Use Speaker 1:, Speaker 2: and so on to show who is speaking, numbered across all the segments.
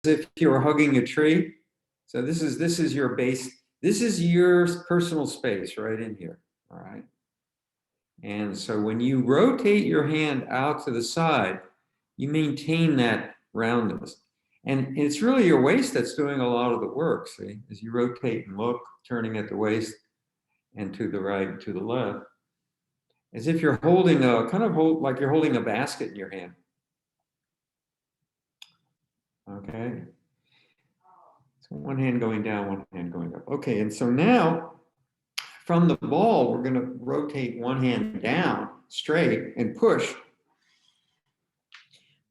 Speaker 1: if you were hugging a tree. So this is your base. This is your personal space right in here. All right. And so when you rotate your hand out to the side, you maintain that roundness. And it's really your waist that's doing a lot of the work, see, as you rotate and look, turning at the waist and to the right and to the left, as if you're holding a, like you're holding a basket in your hand. Okay. So one hand going down, one hand going up. Okay, and so now from the ball, we're going to rotate one hand down straight and push.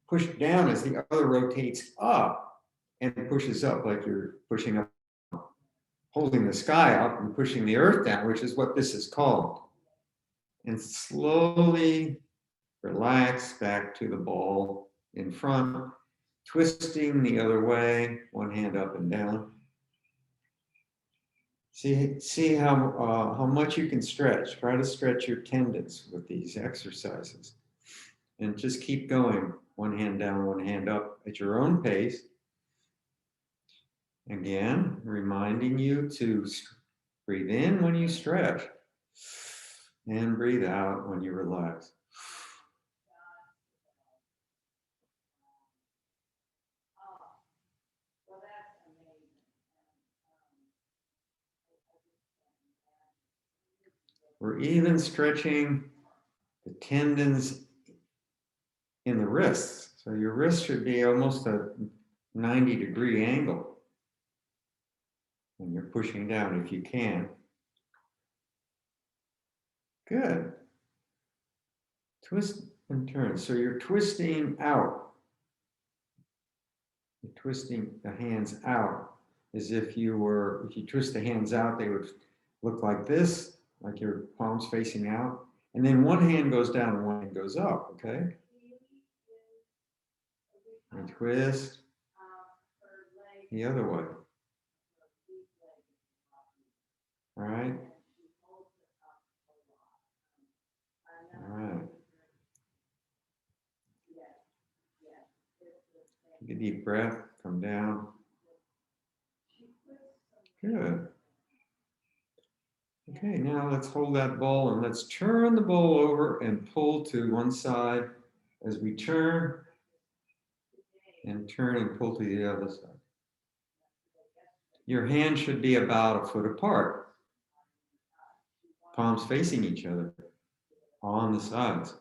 Speaker 1: Push down as the other rotates up and pushes up like you're pushing up, holding the sky up and pushing the earth down, which is what this is called. And slowly relax back to the ball in front, twisting the other way, one hand up and down. See how much you can stretch. Try to stretch your tendons with these exercises. And just keep going. One hand down, one hand up at your own pace. Again, reminding you to breathe in when you stretch and breathe out when you relax. We're even stretching the tendons in the wrists. So your wrist should be almost a 90-degree angle when you're pushing down if you can. Good. Twist and turn. So you're twisting out. You're twisting the hands out as if you twist the hands out, they would look like this, like your palms facing out. And then one hand goes down and one hand goes up, okay? And twist the other way. All right? All right. Take a deep breath, come down. Good. Okay, now let's hold that ball and let's turn the ball over and pull to one side as we turn and turn and pull to the other side. Your hands should be about a foot apart, palms facing each other on the sides.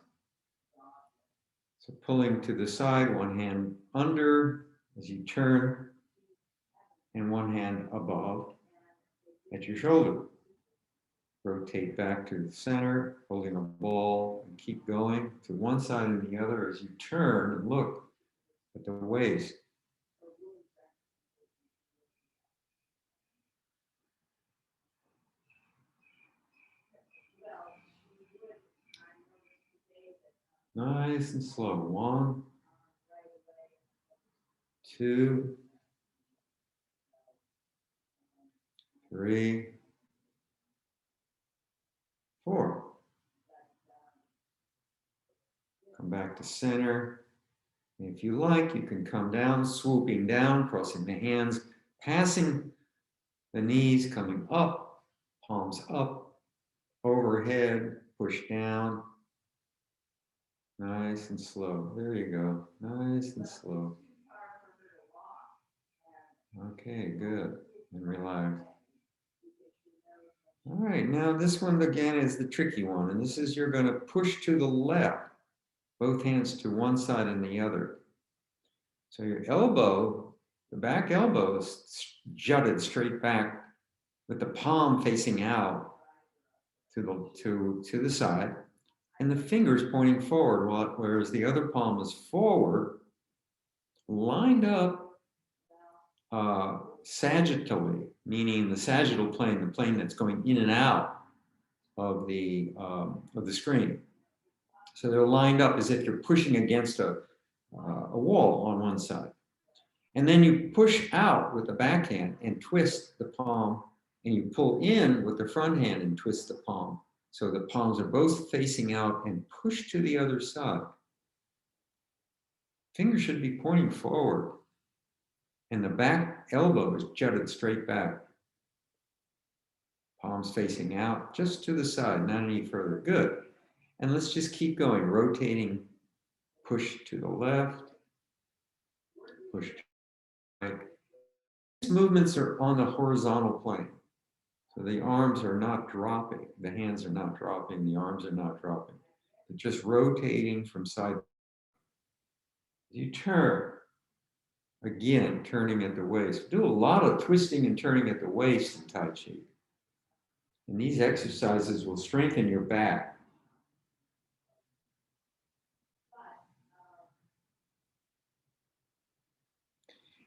Speaker 1: So pulling to the side, one hand under as you turn and one hand above at your shoulder. Rotate back to the center, holding a ball, and keep going to one side and the other as you turn and look at the waist. Nice and slow. 1, 2, 3, 4. Come back to center. And if you like, you can come down, swooping down, crossing the hands, passing the knees, coming up, palms up, overhead, push down. Nice and slow. There you go. Nice and slow. Okay, good. And relax. All right, now this one again is the tricky one. And this is you're going to push to the left, both hands to one side and the other. So your elbow, the back elbow is jutted straight back with the palm facing out to the side. And the fingers pointing forward, whereas the other palm is forward, lined up sagittally, meaning the sagittal plane, the plane that's going in and out of the screen. So they're lined up as if you're pushing against a wall on one side. And then you push out with the backhand and twist the palm, and you pull in with the front hand and twist the palm. So the palms are both facing out and push to the other side. Fingers should be pointing forward. And the back elbow is jutted straight back. Palms facing out, just to the side, not any further. Good. And let's just keep going, rotating, push to the left, push to the right. These movements are on the horizontal plane. So the arms are not dropping, the hands are not dropping, the arms are not dropping. They're just rotating from side. You turn, again, turning at the waist. Do a lot of twisting and turning at the waist in Tai Chi. And these exercises will strengthen your back.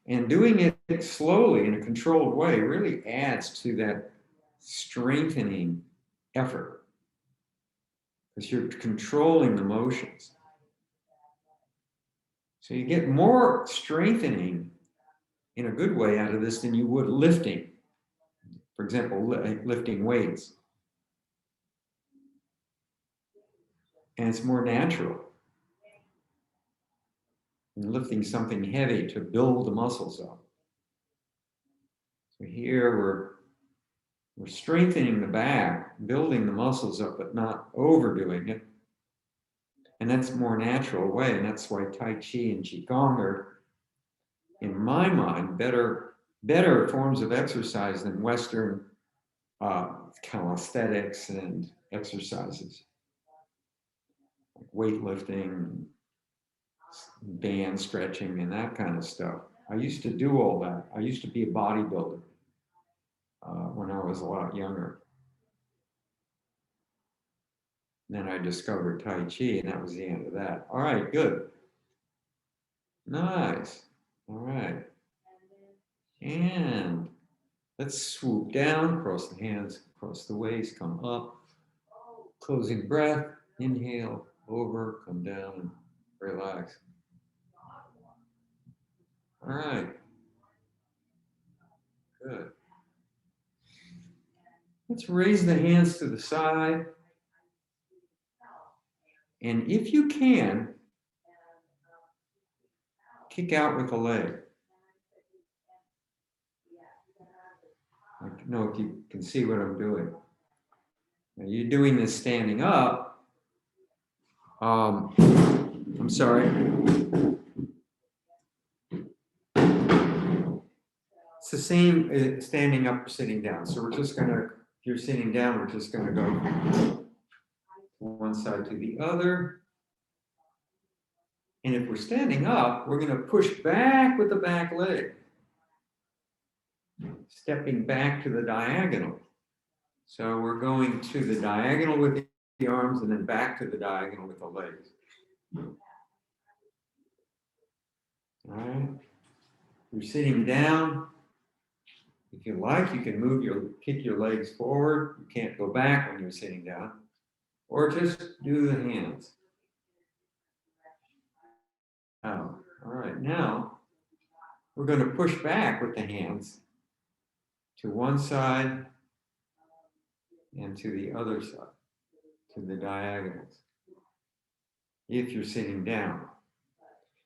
Speaker 1: And doing it slowly in a controlled way really adds to that strengthening effort because you're controlling the motions. So you get more strengthening in a good way out of this than you would lifting. For example, lifting weights. And it's more natural than lifting something heavy to build the muscles up. So here we're strengthening the back, building the muscles up, but not overdoing it. And that's a more natural way. And that's why Tai Chi and Qigong are, in my mind, better forms of exercise than Western calisthenics and exercises. Like weightlifting, band stretching, and that kind of stuff. I used to do all that. I used to be a bodybuilder when I was a lot younger. Then I discovered Tai Chi, and that was the end of that. All right, good. Nice. All right. And let's swoop down, cross the hands, across the waist, come up. Closing breath, inhale, over, come down, and relax. All right. Good. Let's raise the hands to the side. And if you can, kick out with the leg. I don't know if you can see what I'm doing. Now you're doing this standing up. I'm sorry. It's the same standing up or sitting down. So we're just gonna, if you're sitting down, we're just gonna go from one side to the other. And if we're standing up, we're gonna push back with the back leg. Stepping back to the diagonal. So we're going to the diagonal with the arms and then back to the diagonal with the legs. All right. You're sitting down. If you like, you can kick your legs forward. You can't go back when you're sitting down. Or just do the hands. All right, now we're going to push back with the hands to one side and to the other side, to the diagonals, if you're sitting down.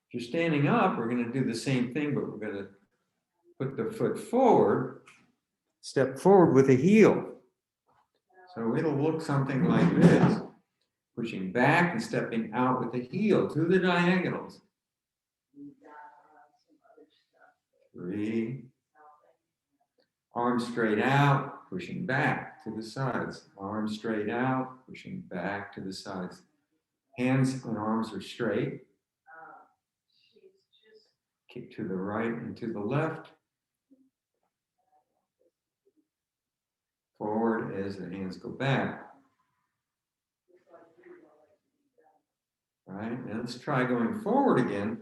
Speaker 1: If you're standing up, we're going to do the same thing, but we're going to put the foot forward, step forward with the heel. So it'll look something like this, pushing back and stepping out with the heel to the diagonals. 3, arms straight out, pushing back to the sides. Arms straight out, pushing back to the sides. Hands and arms are straight. Kick to the right and to the left. Forward as the hands go back. All right, now let's try going forward again.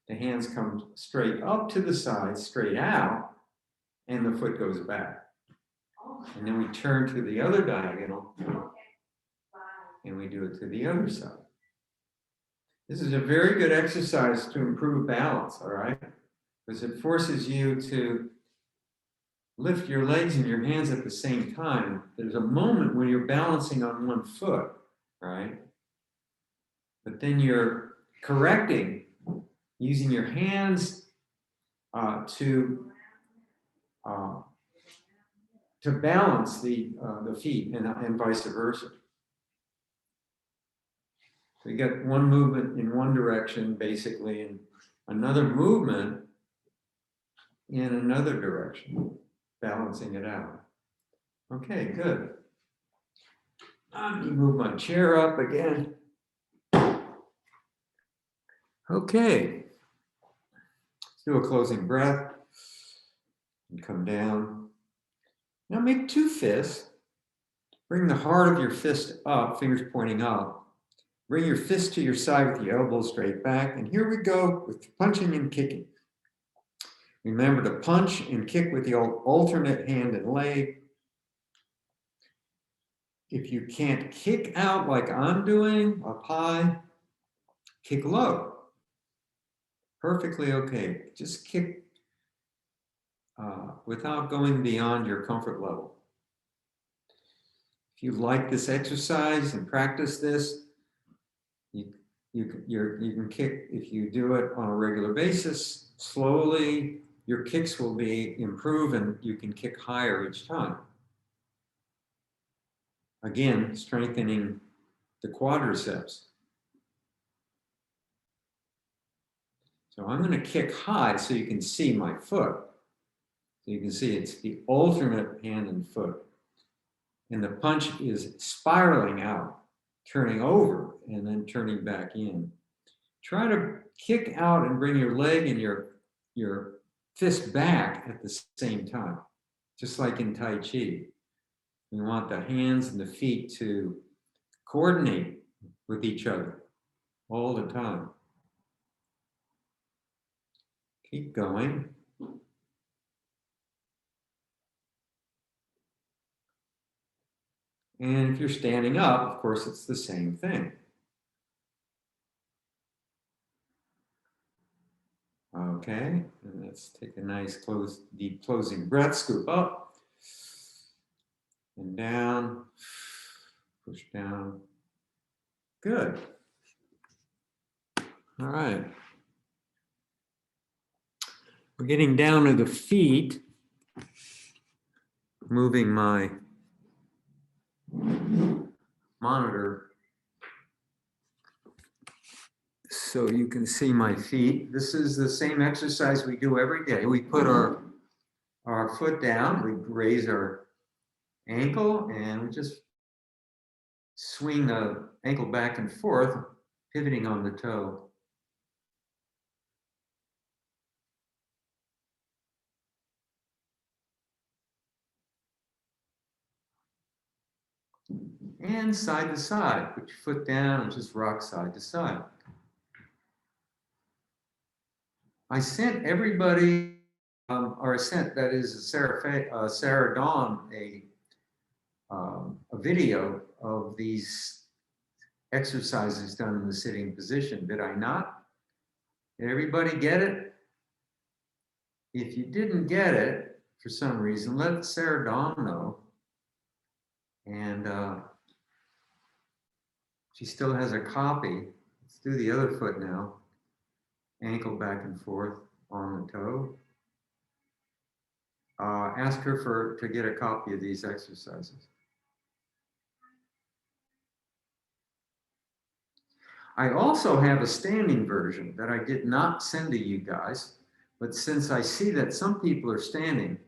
Speaker 1: The hands come straight up to the sides, straight out, and the foot goes back. And then we turn to the other diagonal, and we do it to the other side. This is a very good exercise to improve balance, all right? Because it forces you to lift your legs and your hands at the same time. There's a moment when you're balancing on one foot, right? But then you're correcting using your hands to balance the feet and vice versa. So you get one movement in one direction, basically, and another movement in another direction, balancing it out. Okay, good. Let me move my chair up again. Okay. Let's do a closing breath and come down. Now make two fists. Bring the heart of your fist up, fingers pointing up. Bring your fist to your side with the elbow straight back. And here we go with punching and kicking. Remember to punch and kick with the alternate hand and leg. If you can't kick out like I'm doing, up high, kick low. Perfectly okay. Just kick without going beyond your comfort level. If you like this exercise and practice this, you can kick. If you do it on a regular basis, slowly your kicks will be improved and you can kick higher each time. Again, strengthening the quadriceps. So I'm going to kick high so you can see my foot. So you can see it's the alternate hand and foot. And the punch is spiraling out, turning over, and then turning back in. Try to kick out and bring your leg and your fist back at the same time, just like in Tai Chi. You want the hands and the feet to coordinate with each other all the time. Keep going. And if you're standing up, of course, it's the same thing. Okay, and let's take a nice deep closing breath. Scoop up and down, push down. Good. All right. We're getting down to the feet. Moving my monitor so you can see my feet. This is the same exercise we do every day. We put our foot down, we raise our ankle, and we just swing the ankle back and forth, pivoting on the toe. And side to side, put your foot down and just rock side to side. I sent everybody, or I sent, that is Sarah Dawn, a video of these exercises done in the sitting position. Did I not? Did everybody get it? If you didn't get it, for some reason, let Sarah Dawn know. And she still has a copy. Let's do the other foot now. Ankle back and forth on the toe. Ask her to get a copy of these exercises. I also have a standing version that I did not send to you guys, but since I see that some people are standing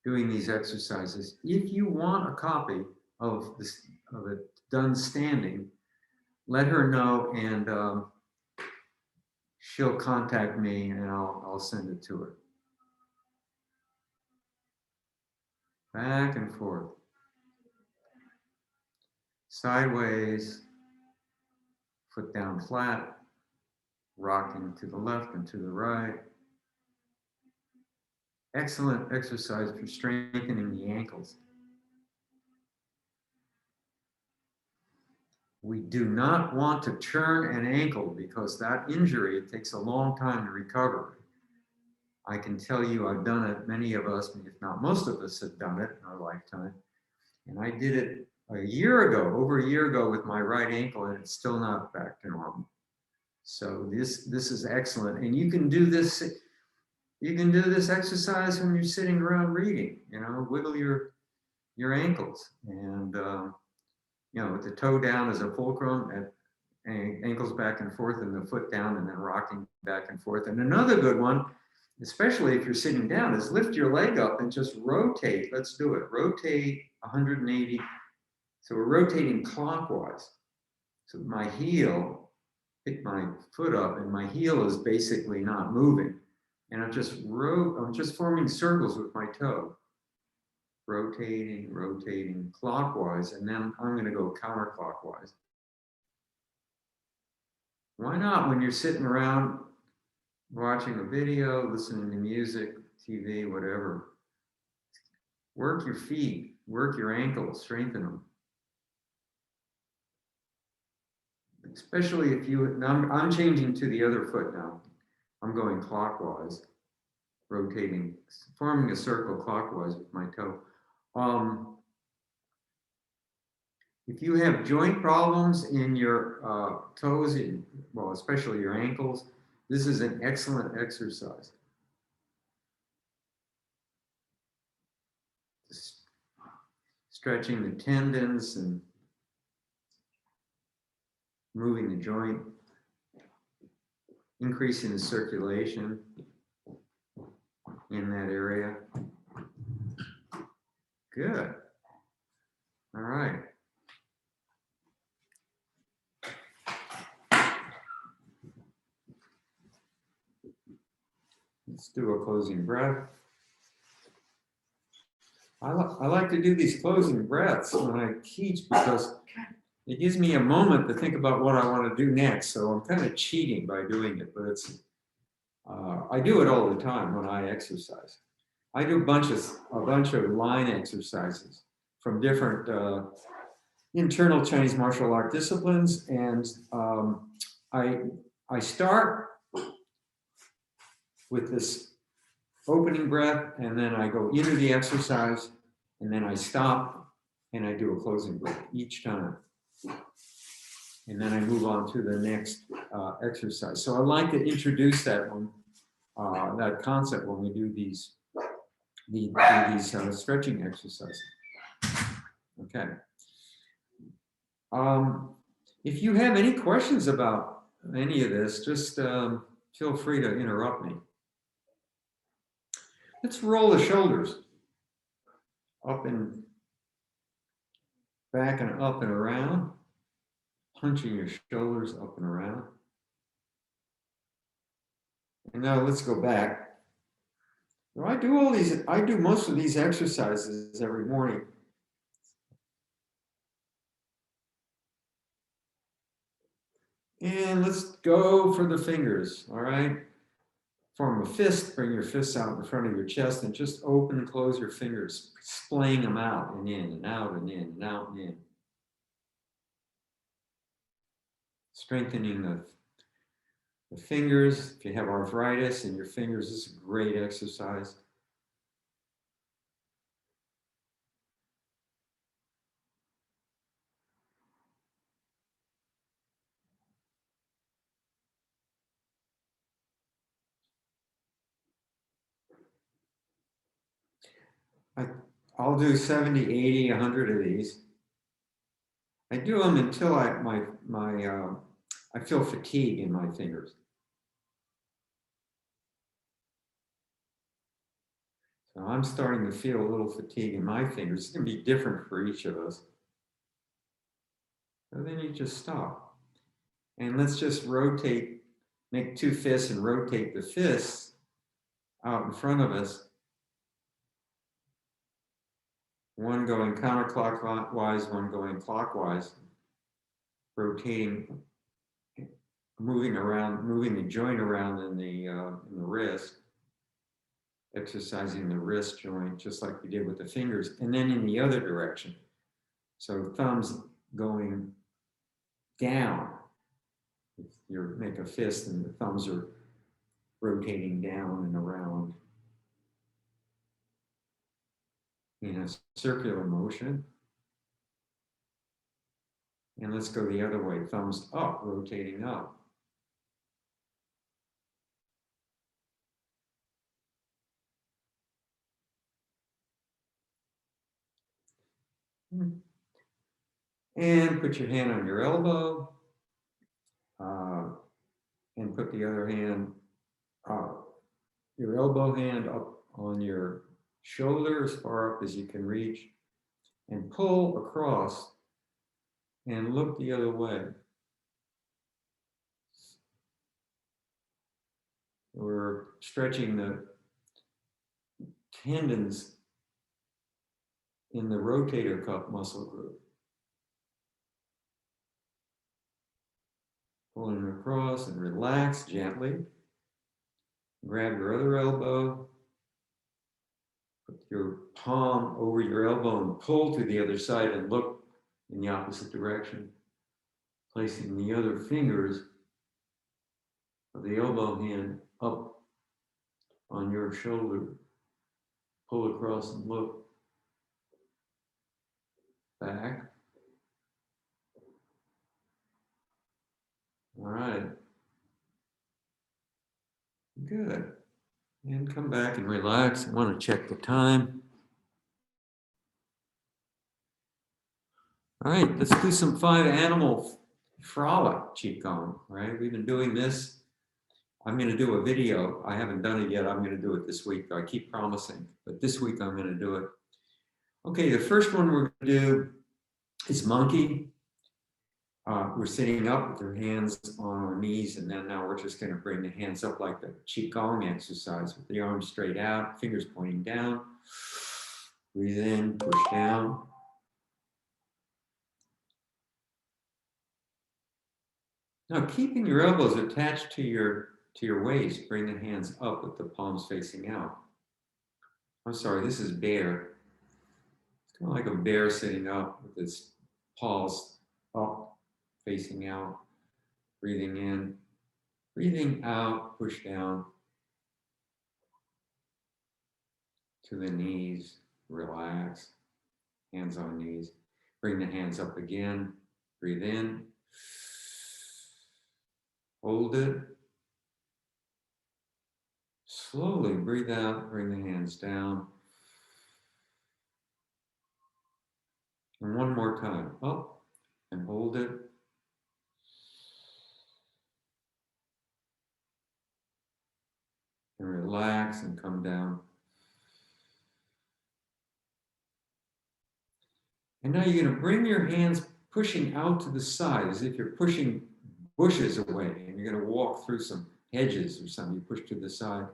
Speaker 1: doing these exercises, if you want a copy of it done standing, let her know and she'll contact me and I'll send it to her. Back and forth. Sideways, foot down flat, rocking to the left and to the right. Excellent exercise for strengthening the ankles. We do not want to turn an ankle because that injury, it takes a long time to recover. I can tell you I've done it, many of us, if not most of us have done it in our lifetime. And I did it over a year ago with my right ankle, and it's still not back to normal. So this is excellent. And you can do this You can do this exercise when you're sitting around reading, you know, wiggle your ankles and, you know, with the toe down as a fulcrum and ankles back and forth and the foot down and then rocking back and forth. And another good one, especially if you're sitting down, is lift your leg up and just rotate. Let's do it. Rotate 180. So we're rotating clockwise. So my heel, pick my foot up and my heel is basically not moving. And I'm just forming circles with my toe. Rotating, rotating clockwise, and then I'm going to go counterclockwise. Why not when you're sitting around watching a video, listening to music, TV, whatever? Work your feet, work your ankles, strengthen them. Especially if you, I'm changing to the other foot now. I'm going clockwise, rotating, forming a circle clockwise with my toe. If you have joint problems in your toes, well, especially your ankles, this is an excellent exercise. Just stretching the tendons and moving the joint, increasing the circulation in that area. Good. All right. Let's do a closing breath. I like to do these closing breaths when I teach because it gives me a moment to think about what I want to do next. So I'm kind of cheating by doing it, but it's I do it all the time when I exercise. I do a bunch of line exercises from different internal Chinese martial art disciplines, and I start with this opening breath, and then I go into the exercise, and then I stop, and I do a closing breath each time. And then I move on to the next exercise. So I like to introduce that one, that concept when we do these stretching exercises. Okay. If you have any questions about any of this, just feel free to interrupt me. Let's roll the shoulders up and back and up and around, punching your shoulders up and around. And now let's go back. So I do most of these exercises every morning. And let's go for the fingers, all right? Form a fist, bring your fists out in front of your chest and just open and close your fingers, splaying them out and in and out and in and out and in. Strengthening the fingers. If you have arthritis in your fingers, this is a great exercise. I'll do 70, 80, 100 of these. I do them until I feel fatigue in my fingers. So I'm starting to feel a little fatigue in my fingers. It's going to be different for each of us. So then you just stop. And let's just rotate, make two fists and rotate the fists out in front of us. One going counterclockwise, one going clockwise, rotating, moving around, moving the joint around in the wrist, exercising the wrist joint just like we did with the fingers, and then in the other direction. So thumbs going down. If you make a fist and the thumbs are rotating down and around in a circular motion. And let's go the other way, thumbs up, rotating up. And put your hand on your elbow. And put the other hand, your elbow hand up on your shoulder as far up as you can reach. And pull across and look the other way. We're stretching the tendons in the rotator cuff muscle group. Pulling across and relax gently. Grab your other elbow. Put your palm over your elbow and pull to the other side and look in the opposite direction. Placing the other fingers of the elbow hand up on your shoulder. Pull across and look back. All right. Good. And come back and relax. I want to check the time. All right, let's do some 5 animal frolic Qigong, right? We've been doing this. I'm going to do a video. I haven't done it yet. I'm going to do it this week. I keep promising, but this week I'm going to do it. Okay, the first one we're going to do is monkey. We're sitting up with our hands on our knees, and then now we're just going to bring the hands up like the Qigong exercise with the arms straight out, fingers pointing down. Breathe in, push down. Now, keeping your elbows attached to your waist, bring the hands up with the palms facing out. I'm sorry, this is bear. It's kind of like a bear sitting up with its paws up, facing out. Breathing in, breathing out, push down to the knees, relax, hands on knees. Bring the hands up again, breathe in, hold it. Slowly breathe out, bring the hands down. And one more time, up and hold it. And relax and come down. And now you're going to bring your hands pushing out to the side as if you're pushing bushes away and you're going to walk through some hedges or something. You push to the side.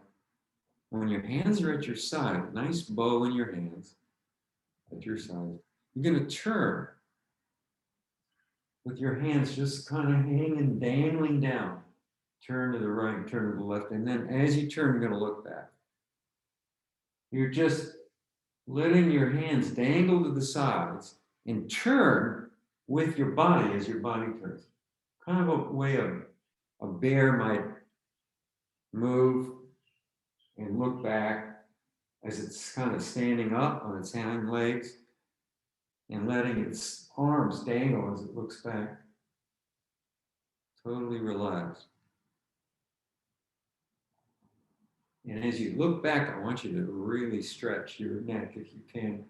Speaker 1: When your hands are at your side, nice bow in your hands at your side, you're going to turn with your hands just kind of hanging, dangling down. Turn to the right, turn to the left. And then as you turn, you're going to look back. You're just letting your hands dangle to the sides and turn with your body as your body turns. Kind of a way a bear might move and look back as it's kind of standing up on its hind legs and letting its arms dangle as it looks back. Totally relaxed. And as you look back, I want you to really stretch your neck if you can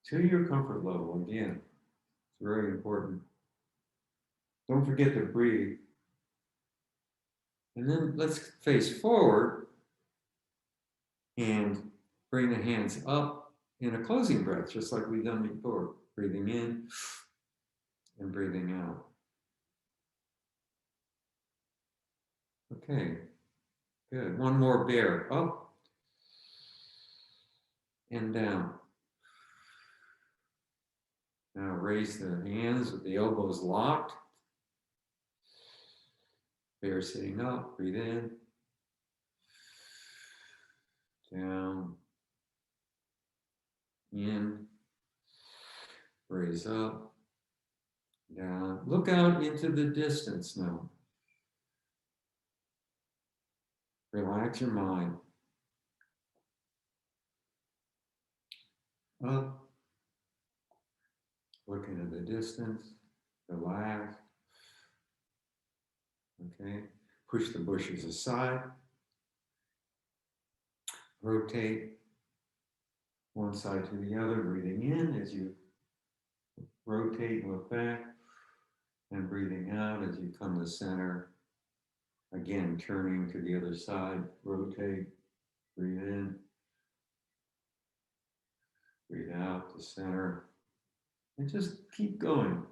Speaker 1: to your comfort level. Again, it's very important. Don't forget to breathe. And then let's face forward and bring the hands up in a closing breath, just like we've done before. Breathing in and breathing out. Okay, good. One more bear. Up and down. Now raise the hands with the elbows locked. Bear sitting up. Breathe in. Down. In. Raise up. Down. Look out into the distance now. Relax your mind. Up. Look into the distance. Relax. Okay. Push the bushes aside. Rotate. one side to the other, breathing in as you rotate and look back, and breathing out as you come to center. Again, turning to the other side, rotate, breathe in, breathe out to center, and just keep going.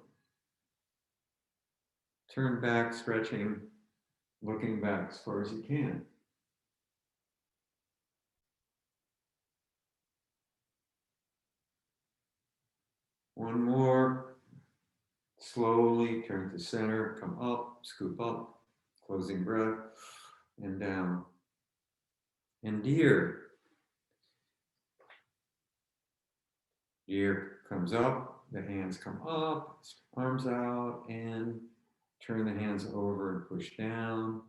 Speaker 1: Turn back, stretching, looking back as far as you can. One more. Slowly turn to center, come up, scoop up, closing breath, and down. And deer. Deer comes up, the hands come up, arms out, and turn the hands over and push down.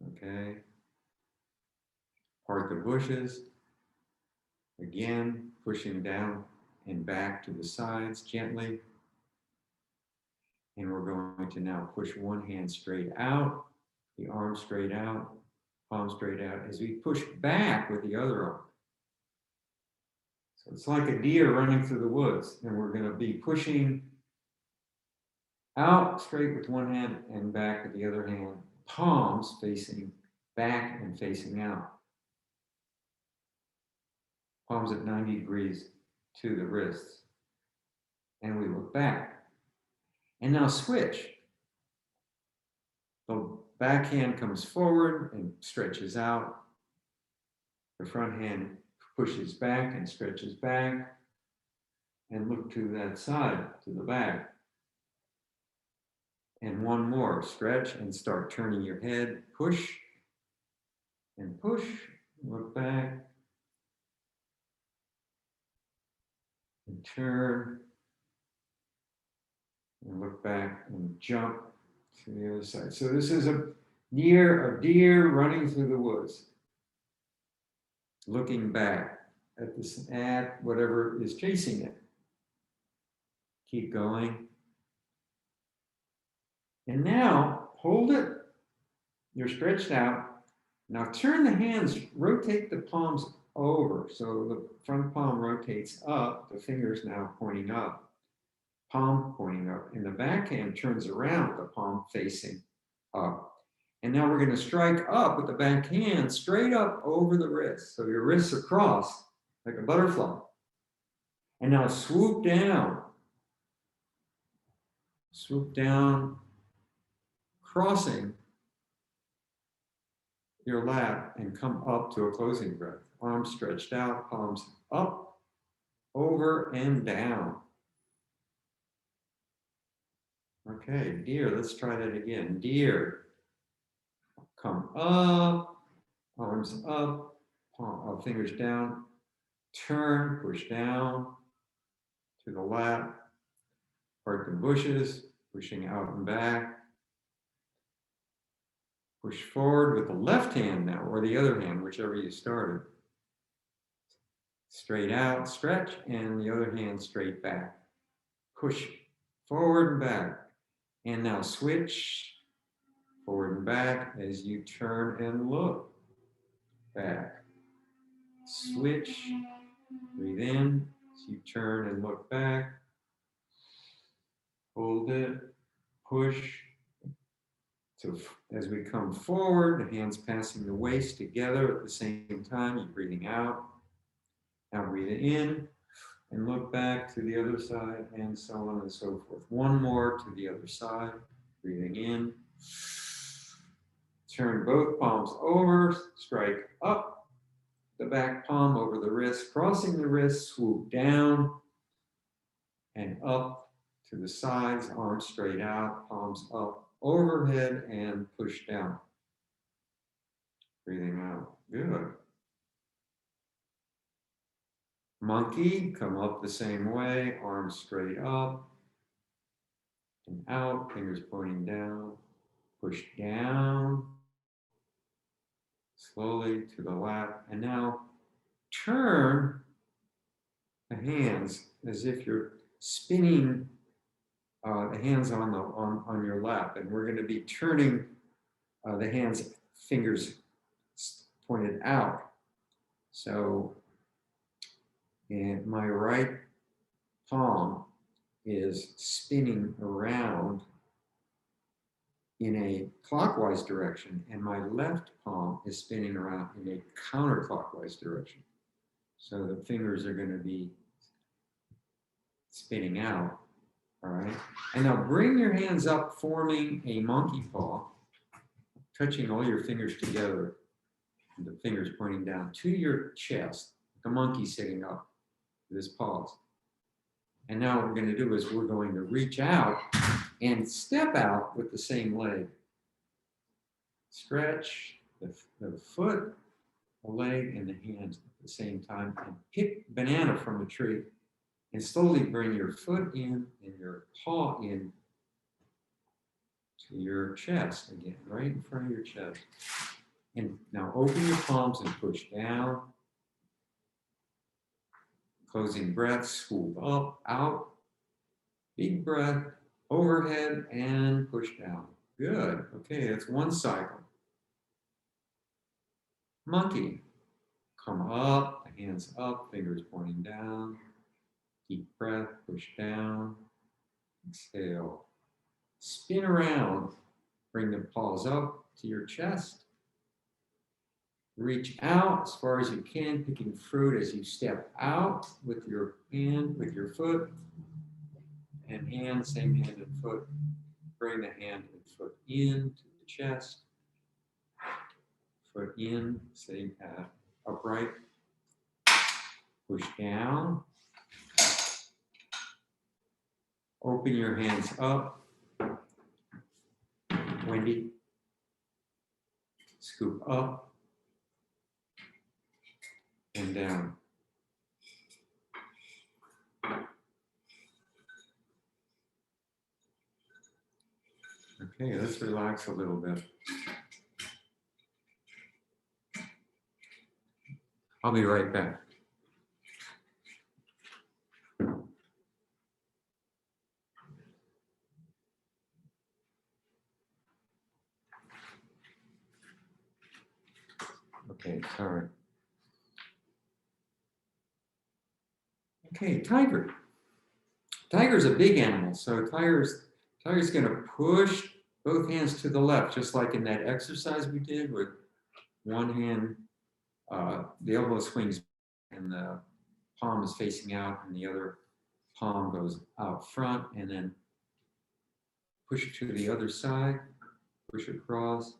Speaker 1: Okay. Part the bushes. Again, pushing down and back to the sides gently. And we're going to now push one hand straight out, the arm straight out, palm straight out, as we push back with the other arm. So it's like a deer running through the woods, and we're going to be pushing out straight with one hand and back with the other hand, palms facing back and facing out. Palms at 90 degrees to the wrists. And we look back. And now switch. The back hand comes forward and stretches out. The front hand pushes back and stretches back. And look to that side, to the back. And one more, stretch and start turning your head, push and push, look back and turn and look back and jump to the other side. So this is a deer running through the woods, looking back at whatever is chasing it. Keep going. And now hold it. You're stretched out. Now turn the hands, rotate the palms over. So the front palm rotates up, the fingers now pointing up, palm pointing up, and the back hand turns around, the palm facing up. And now we're going to strike up with the back hand straight up over the wrist. So your wrists are crossed like a butterfly. And now swoop down, crossing your lap and come up to a closing breath. Arms stretched out, palms up, over and down. Okay, deer, let's try that again. Deer, come up, arms up, fingers down, turn, push down to the lap, part the bushes, pushing out and back. Push forward with the left hand now, or the other hand, whichever you started. Straight out, stretch, and the other hand straight back. Push forward and back. And now switch forward and back as you turn and look back. Switch, breathe in as you turn and look back. Hold it, push. So as we come forward, the hands passing the waist together at the same time, you're breathing out. Now breathe in and look back to the other side, and so on and so forth. One more to the other side, breathing in. Turn both palms over, strike up, the back palm over the wrist, crossing the wrist, swoop down and up to the sides, arms straight out, palms up, overhead, and push down. Breathing out. Good. Monkey, come up the same way, arms straight up and out, fingers pointing down, push down, slowly to the lap, and now turn the hands as if you're spinning the hands on your lap, and we're going to be turning the hands, fingers pointed out. So, and my right palm is spinning around in a clockwise direction, and my left palm is spinning around in a counterclockwise direction. So the fingers are going to be spinning out, all right? And now bring your hands up, forming a monkey paw, touching all your fingers together, and the fingers pointing down to your chest, like a monkey sitting up with his paws. And now what we're going to do is we're going to reach out and step out with the same leg. Stretch the foot, the leg, and the hands at the same time, and pick banana from a tree, and slowly bring your foot in and your paw in to your chest again, right in front of your chest. And now open your palms and push down. Closing breath, scoop up, out. Big breath, overhead, and push down. Good. Okay, that's one cycle. Monkey. Come up, the hands up, fingers pointing down. Deep breath, push down. Exhale. Spin around. Bring the paws up to your chest. Reach out as far as you can, picking fruit as you step out with your hand, with your foot. And hand, same hand and foot. Bring the hand and foot in to the chest. Foot in, same path, upright. Push down. Open your hands up. Wendy. Scoop up and down. Okay, let's relax a little bit. I'll be right back. Okay, sorry. Okay, tiger. Tiger's a big animal, so tiger's going to push both hands to the left, just like in that exercise we did with one hand, the elbow swings and the palm is facing out and the other palm goes out front, and then push it to the other side, push across.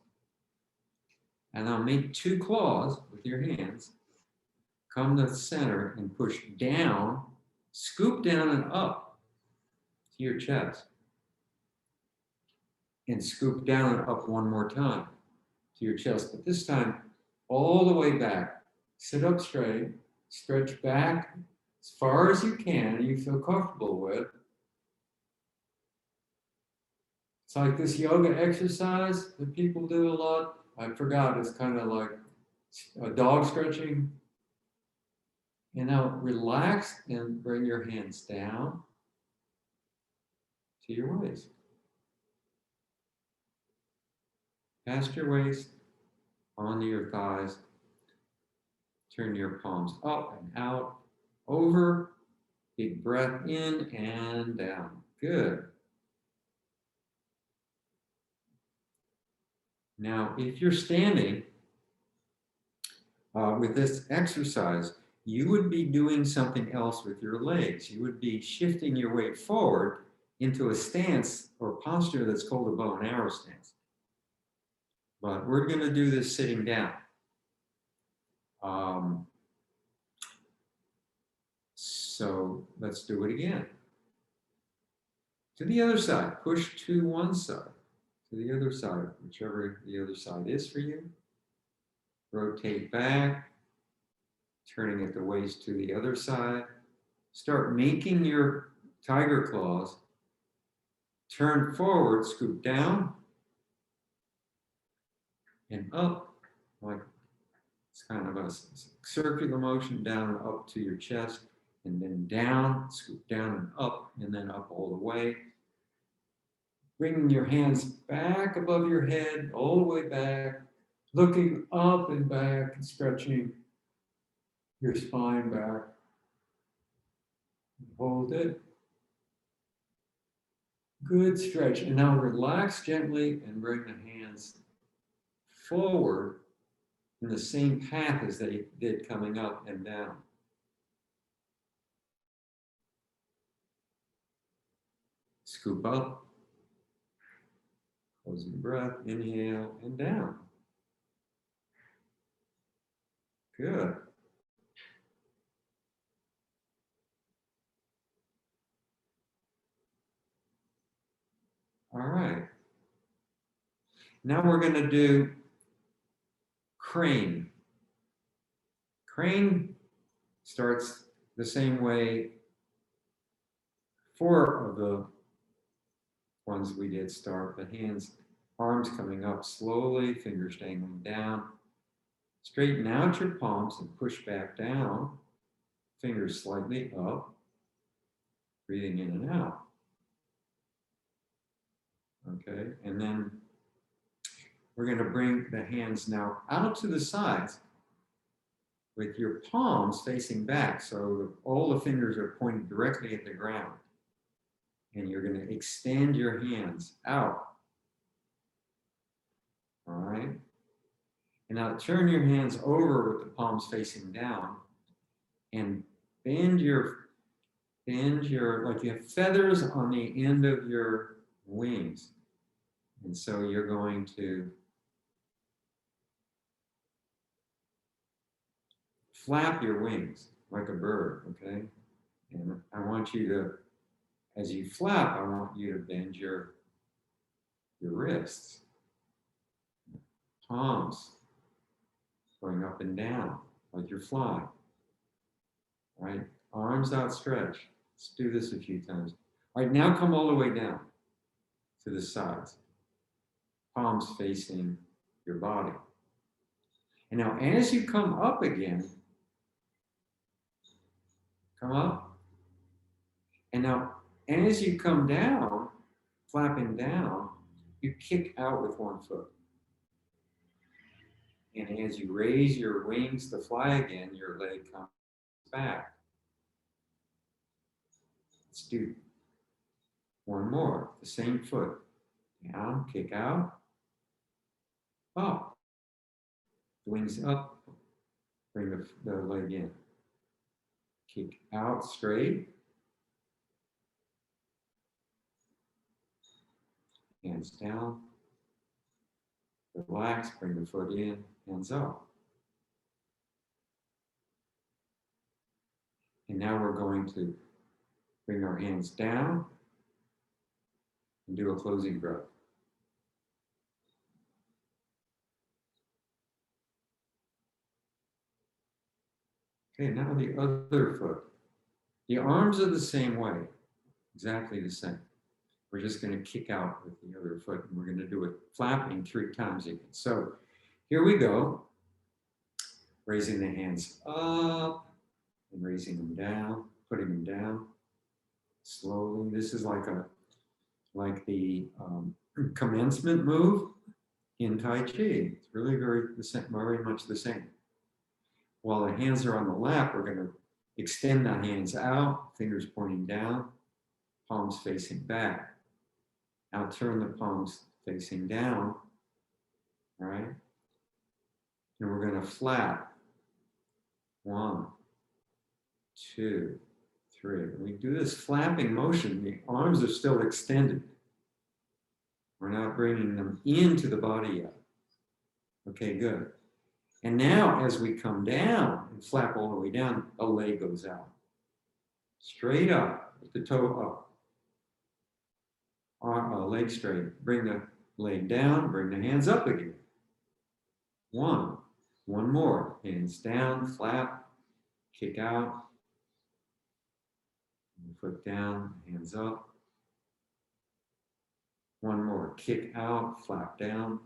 Speaker 1: And now make two claws with your hands. Come to the center and push down, scoop down and up to your chest. And scoop down and up one more time to your chest, but this time all the way back. Sit up straight, stretch back as far as you can, you feel comfortable with. It's like this yoga exercise that people do a lot. I forgot, it's kind of like a dog stretching. And now relax and bring your hands down to your waist. Past your waist, onto your thighs. Turn your palms up and out, over. Big breath in and down. Good. Now, if you're standing with this exercise, you would be doing something else with your legs. You would be shifting your weight forward into a stance or posture that's called a bow and arrow stance. But we're going to do this sitting down. So let's do it again. To the other side, push to one side, to the other side, whichever the other side is for you. Rotate back, turning at the waist to the other side. Start making your tiger claws. Turn forward, scoop down, and up, like it's kind of a circular motion down and up to your chest, and then down, scoop down and up all the way. Bringing your hands back above your head, all the way back, looking up and back and stretching. your spine back. Hold it. Good stretch. And now relax gently and bring the hands forward in the same path as they did coming up and down. Scoop up. Closing breath. Inhale and down. Good. All right. Now we're going to do crane. Crane starts the same way. 4 of the ones we did start. The hands, arms coming up slowly, fingers dangling down. Straighten out your palms and push back down. Fingers slightly up. Breathing in and out. Okay, and then we're going to bring the hands now out to the sides with your palms facing back. So all the fingers are pointing directly at the ground. And you're going to extend your hands out. All right. And now turn your hands over with the palms facing down and bend your, like you have feathers on the end of your wings. And so you're going to flap your wings like a bird, okay? And I want you to, as you flap, I want you to bend your wrists, palms going up and down like you're flying, right? Arms outstretched. Let's do this a few times. All right, now come all the way down to the sides, palms facing your body. And now as you come up again, come up. And now as you come down, flapping down, you kick out with one foot. And as you raise your wings to fly again, your leg comes back. Let's do one more. The same foot. Down, kick out, up. Wings up, bring the leg in. Kick out straight. Hands down. Relax, bring the foot in, hands up. And now we're going to bring our hands down and do a closing breath. Okay, now the other foot. The arms are the same way, exactly the same. We're just going to kick out with the other foot, and we're going to do it flapping 3 times again. So here we go. Raising the hands up and raising them down, putting them down slowly. This is like the commencement move in Tai Chi. It's really very much the same. While the hands are on the lap, we're going to extend the hands out, fingers pointing down, palms facing back. Now turn the palms facing down, all right? And we're going to flap. 1, 2, 3. When we do this flapping motion, the arms are still extended. We're not bringing them into the body yet. Okay, good. And now as we come down and flap all the way down, a leg goes out. Straight up, with the toe up. Leg straight. Bring the leg down, bring the hands up again. 1. One more. Hands down, flap, kick out. Foot down, hands up. 1 more. Kick out, flap down.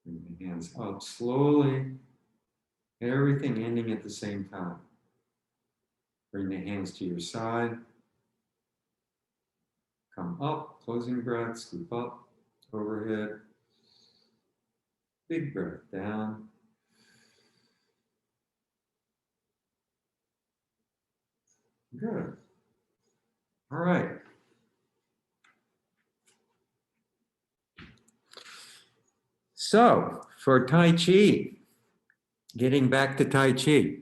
Speaker 1: Bring the hands up slowly. Everything ending at the same time. Bring the hands to your side. Come up, closing breath, scoop up, overhead. Big breath down. Good. All right. So for Tai Chi, getting back to Tai Chi,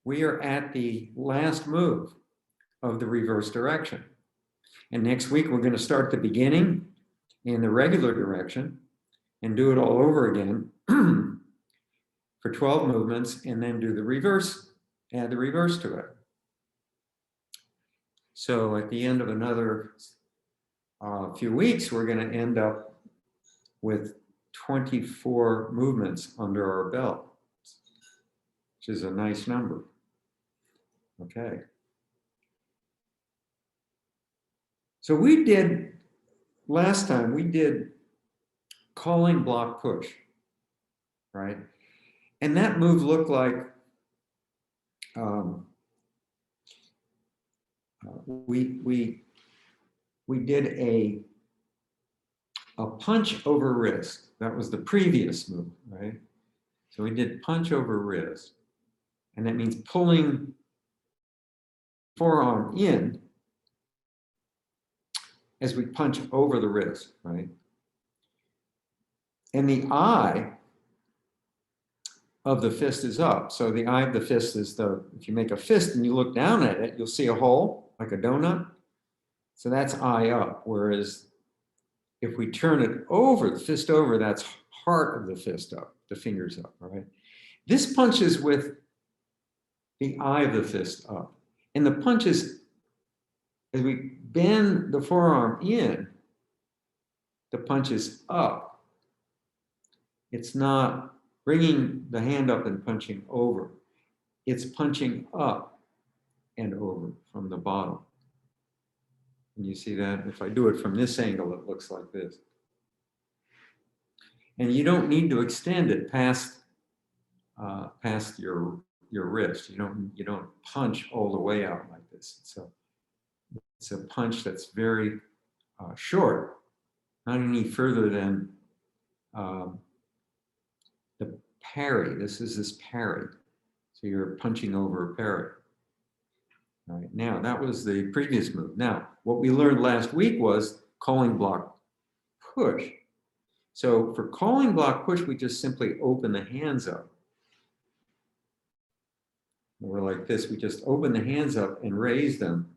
Speaker 1: we are at the last move of the reverse direction. And next week, we're going to start the beginning in the regular direction and do it all over again for 12 movements, and then do the reverse, add the reverse to it. So at the end of another few weeks, we're going to end up with 24 movements under our belt, which is a nice number. Okay. So we did, last time, we did calling block push, right? And that move looked like we did a punch over wrist. That was the previous move, right? So we did punch over wrist, and that means pulling forearm in as we punch over the wrist, right? And the eye of the fist is up. So the eye of the fist is if you make a fist and you look down at it, you'll see a hole like a donut. So that's eye up. Whereas if we turn it over, the fist over, that's heart of the fist up, the fingers up, all right? This punches with the eye of the fist up. And the punch is, as we bend the forearm in, the punch is up. It's not bringing the hand up and punching over. It's punching up and over from the bottom. And you see that? If I do it from this angle, it looks like this. And you don't need to extend it past your wrist. You don't punch all the way out like this. It's a punch that's very short, not any further than the parry. This is this parry. So you're punching over a parry. All right, now that was the previous move. Now, what we learned last week was calling block push. So for calling block push, we just simply open the hands up. We're like this, we just open the hands up and raise them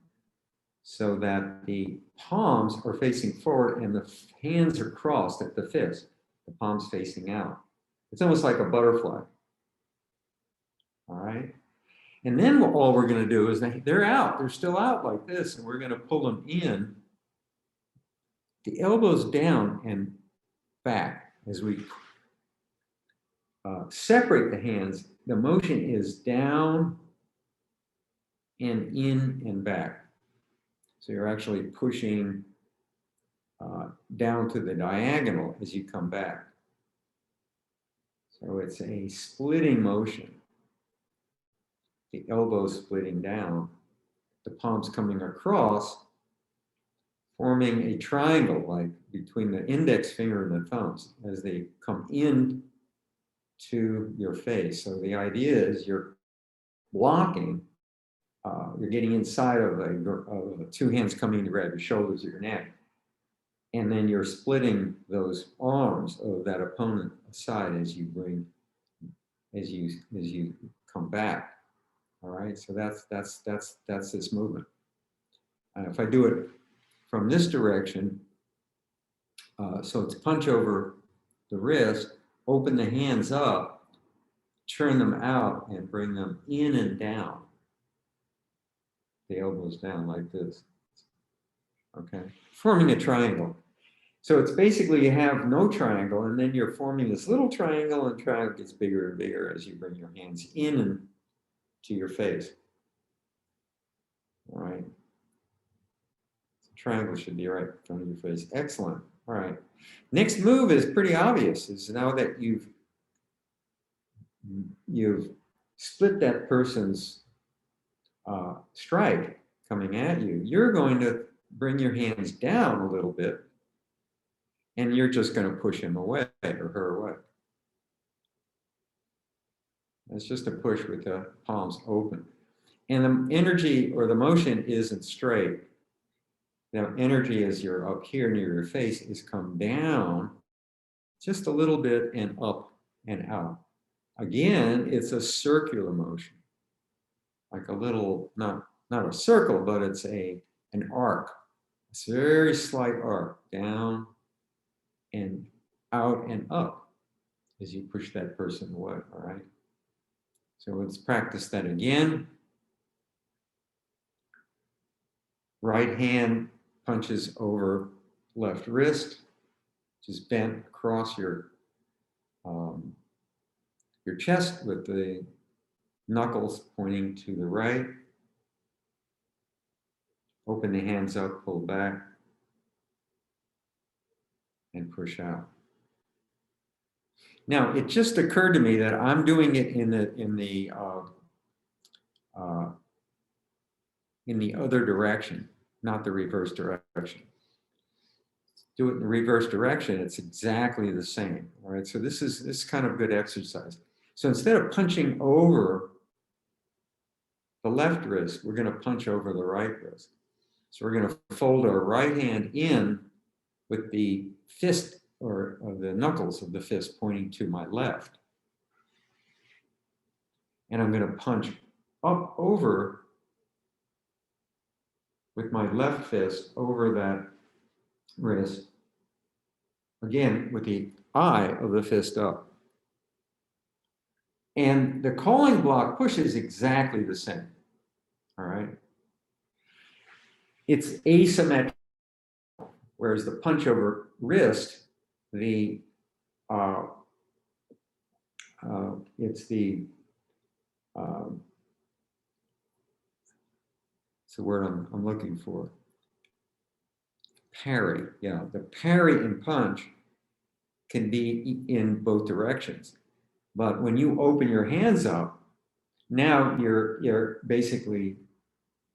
Speaker 1: so that the palms are facing forward and the hands are crossed at the fist, the palms facing out. It's almost like a butterfly. All right. And then all we're going to do is they're out, they're still out like this, and we're going to pull them in, the elbows down and back as we separate the hands. The motion is down and in and back. So you're actually pushing down to the diagonal as you come back. So it's a splitting motion. The elbows splitting down, the palms coming across, forming a triangle like between the index finger and the thumbs as they come in to your face. So the idea is you're blocking, you're getting inside of two hands coming to grab your shoulders or your neck. And then you're splitting those arms of that opponent aside as you come back. All right, so that's this movement. If I do it from this direction, so it's punch over the wrist, open the hands up, turn them out, and bring them in and down. The elbows down like this. Okay, forming a triangle. So it's basically you have no triangle, and then you're forming this little triangle, and the triangle gets bigger and bigger as you bring your hands in and to your face. All right. The triangle should be right in front of your face. Excellent. All right. Next move is pretty obvious. Is now that you've split that person's strike coming at you, you're going to bring your hands down a little bit, and you're just going to push him away or her away. That's just a push with the palms open. And the energy or the motion isn't straight. Now, energy as you're up here near your face is come down just a little bit and up and out. Again, it's a circular motion, like a little, not a circle, but it's an arc. It's a very slight arc, down and out and up as you push that person away, all right? So let's practice that again. Right hand punches over left wrist, just bent across your chest with the knuckles pointing to the right. Open the hands up, pull back, and push out. Now, it just occurred to me that I'm doing it in the other direction, not the reverse direction. Do it in the reverse direction, it's exactly the same. All right, so this is kind of good exercise. So instead of punching over the left wrist, we're going to punch over the right wrist. So we're going to fold our right hand in with the fist or the knuckles of the fist pointing to my left. And I'm going to punch up over with my left fist over that wrist, again with the eye of the fist up. And the calling block push is exactly the same, all right? It's asymmetrical, whereas the punch over wrist, it's the word I'm looking for. Parry, yeah, the parry and punch can be in both directions. But when you open your hands up, now you're basically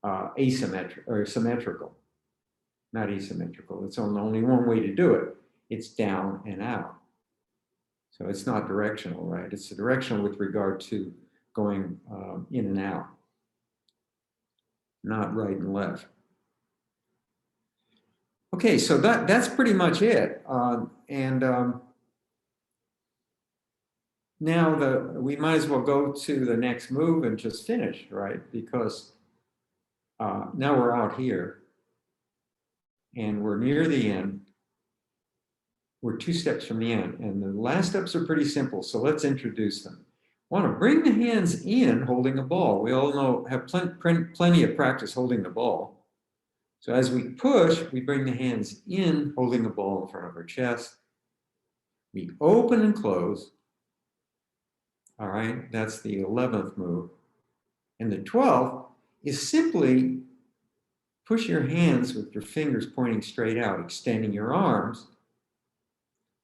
Speaker 1: asymmetric or symmetrical, not asymmetrical. It's only one way to do it. It's down and out. So it's not directional, right? It's directional with regard to going in and out, not right and left. Okay, so that's pretty much it. Now we might as well go to the next move and just finish, right? Because now we're out here and we're near the end. We're 2 steps from the end, and the last steps are pretty simple, so let's introduce them. Want to bring the hands in holding a ball. We all know, have plenty of practice holding the ball. So as we push, we bring the hands in holding the ball in front of our chest. We open and close. All right, that's the 11th move. And the 12th is simply push your hands with your fingers pointing straight out, extending your arms,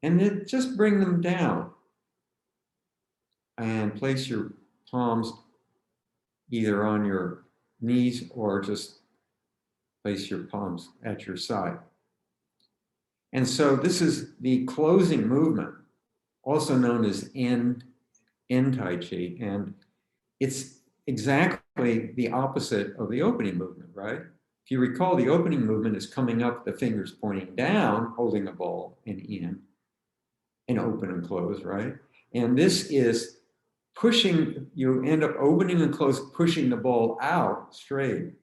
Speaker 1: and then just bring them down and place your palms either on your knees or just place your palms at your side. And so this is the closing movement, also known as end Tai Chi, and it's exactly the opposite of the opening movement, right? If you recall, the opening movement is coming up, the fingers pointing down, holding a ball and in, and open and close, right? And this is pushing, you end up opening and close, pushing the ball out straight,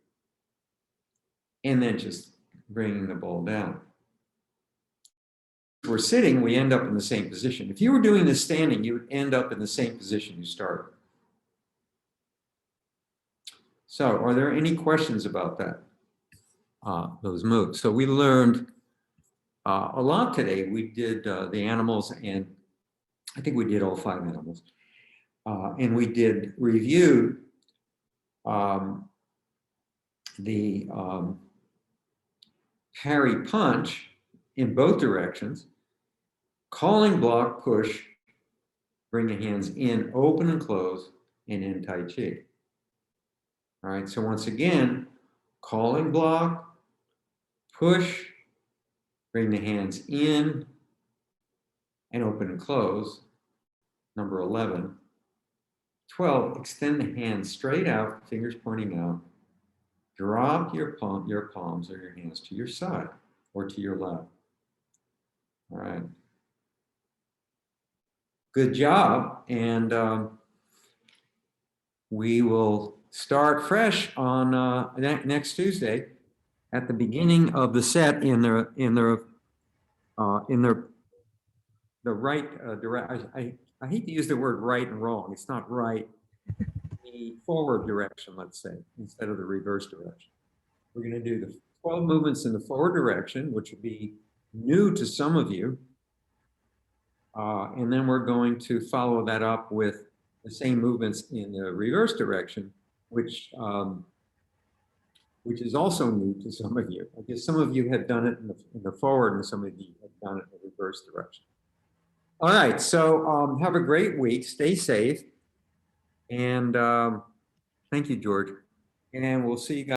Speaker 1: and then just bringing the ball down. If we're sitting, we end up in the same position. If you were doing this standing, you would end up in the same position you started. So are there any questions about that? Those moves. So we learned a lot today. We did the animals, and I think we did all 5 animals. And we did review the parry punch in both directions, calling block push, bring the hands in, open and close, and in Tai Chi. All right, so once again, calling block, push, bring the hands in, and open and close, number 11. 12, extend the hands straight out, fingers pointing out. Drop your palms or your hands to your side or to your left. All right. Good job. And we will start fresh on next Tuesday at the beginning of the set in the right direction. I hate to use the word right and wrong. It's not right. The forward direction, let's say, instead of the reverse direction. We're going to do the 12 movements in the forward direction, which will be new to some of you. And then we're going to follow that up with the same movements in the reverse direction, which is also new to some of you. I guess some of you have done it in the forward and some of you have done it in the reverse direction. All right, so have a great week. Stay safe. And thank you, George. And we'll see you guys.